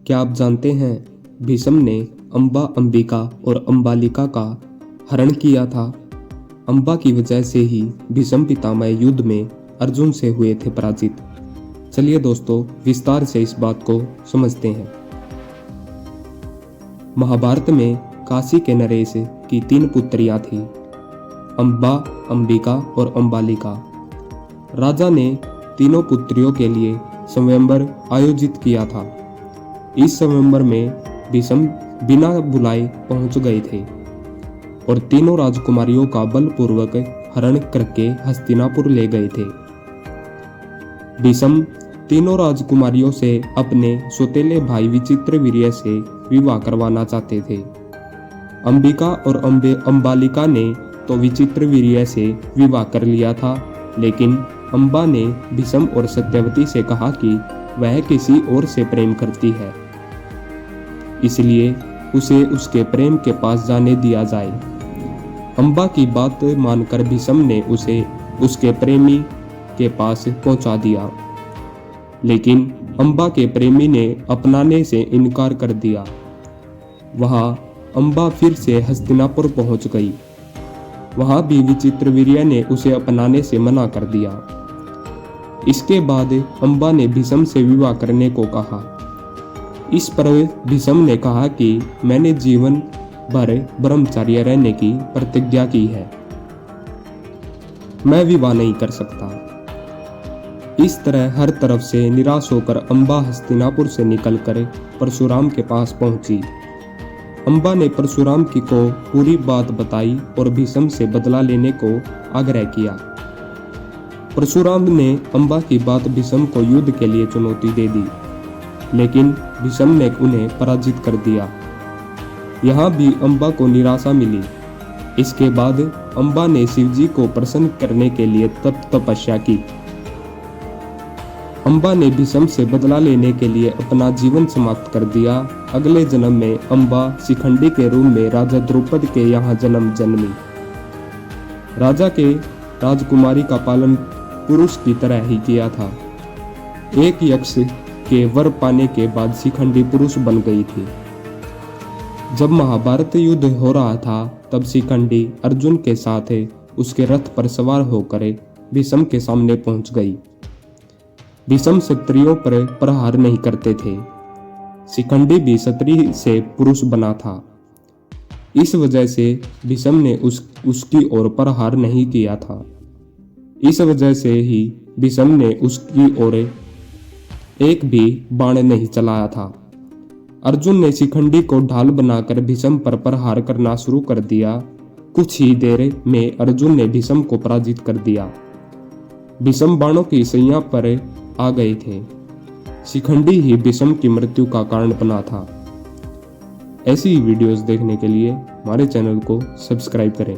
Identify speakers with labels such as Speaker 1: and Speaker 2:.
Speaker 1: क्या आप जानते हैं भीष्म ने अंबा अंबिका और अंबालिका का हरण किया था। अंबा की वजह से ही भीष्म पितामह युद्ध में अर्जुन से हुए थे पराजित। चलिए दोस्तों विस्तार से इस बात को समझते हैं। महाभारत में काशी के नरेश की 3 पुत्रियां थी, अंबा, अंबिका और अंबालिका। राजा ने तीनों पुत्रियों के लिए स्वयंवर आयोजित किया था। इस स्वयंवर में भीष्म बिना बुलाए पहुंच गए थे और तीनों राजकुमारियों का बलपूर्वक हरण करके हस्तिनापुर ले गए थे। भीष्म तीनों राजकुमारियों से अपने सौतेले भाई विचित्रवीर्य से विवाह करवाना चाहते थे। अंबिका और अंबालिका ने तो विचित्रवीर्य से विवाह कर लिया था, लेकिन अंबा ने भीष्म और सत्यवती से कहा कि वह किसी और से प्रेम करती है, इसलिए उसे उसके प्रेम के पास जाने दिया जाए। अंबा की बात मानकर भीष्म ने उसे उसके प्रेमी के पास पहुंचा दिया, लेकिन अंबा के प्रेमी ने अपनाने से इनकार कर दिया। वहां अंबा फिर से हस्तिनापुर पहुंच गई। वहां भी विचित्रवीर्य ने उसे अपनाने से मना कर दिया। इसके बाद अंबा ने भीष्म से विवाह करने को कहा। इस पर भीष्म ने कहा कि मैंने जीवन भर ब्रह्मचार्य रहने की प्रतिज्ञा की है, मैं विवाह नहीं कर सकता। इस तरह हर तरफ से निराश होकर अंबा हस्तिनापुर से निकलकर परशुराम के पास पहुंची। अंबा ने परशुराम की को पूरी बात बताई और भीष्म से बदला लेने को आग्रह किया। परशुराम ने अंबा की बात भीष्म को युद्ध के लिए चुनौती दे दी, लेकिन भीष्म ने उन्हें पराजित कर दिया। यहाँ भी अंबा को निराशा मिली। इसके बाद अंबा ने शिवजी को प्रसन्न करने के लिए तपस्या की। अंबा ने भीष्म से बदला लेने के लिए अपना जीवन समाप्त कर दिया। अगले जन्म में अंबा शिखंडी के रूप में राजा द्रुपद के यहाँ जन्मी। राजा के राजकुमारी का पालन पुरुष की तरह ही किया था। एक यक्ष के वर पाने के बाद शिखंडी पुरुष बन गई थी। जब महाभारत युद्ध हो रहा था तब शिखंडी अर्जुन के साथ उसके रथ पर सवार होकर भीष्म के सामने पहुंच गई। भीष्म क्षत्रियों पर प्रहार नहीं करते थे। शिखंडी भी क्षत्रिय से पुरुष बना था। इस वजह से भीष्म ने उसकी ओर प्रहार नहीं किया था। इस वजह से ही भीष्म ने उसकी ओर एक भी बाण नहीं चलाया था। अर्जुन ने शिखंडी को ढाल बनाकर भीष्म पर प्रहार करना शुरू कर दिया। कुछ ही देर में अर्जुन ने भीष्म को पराजित कर दिया। भीष्म बाणों की सैया पर आ गए थे। शिखंडी ही भीष्म की मृत्यु का कारण बना था। ऐसी वीडियोस देखने के लिए हमारे चैनल को सब्सक्राइब करें।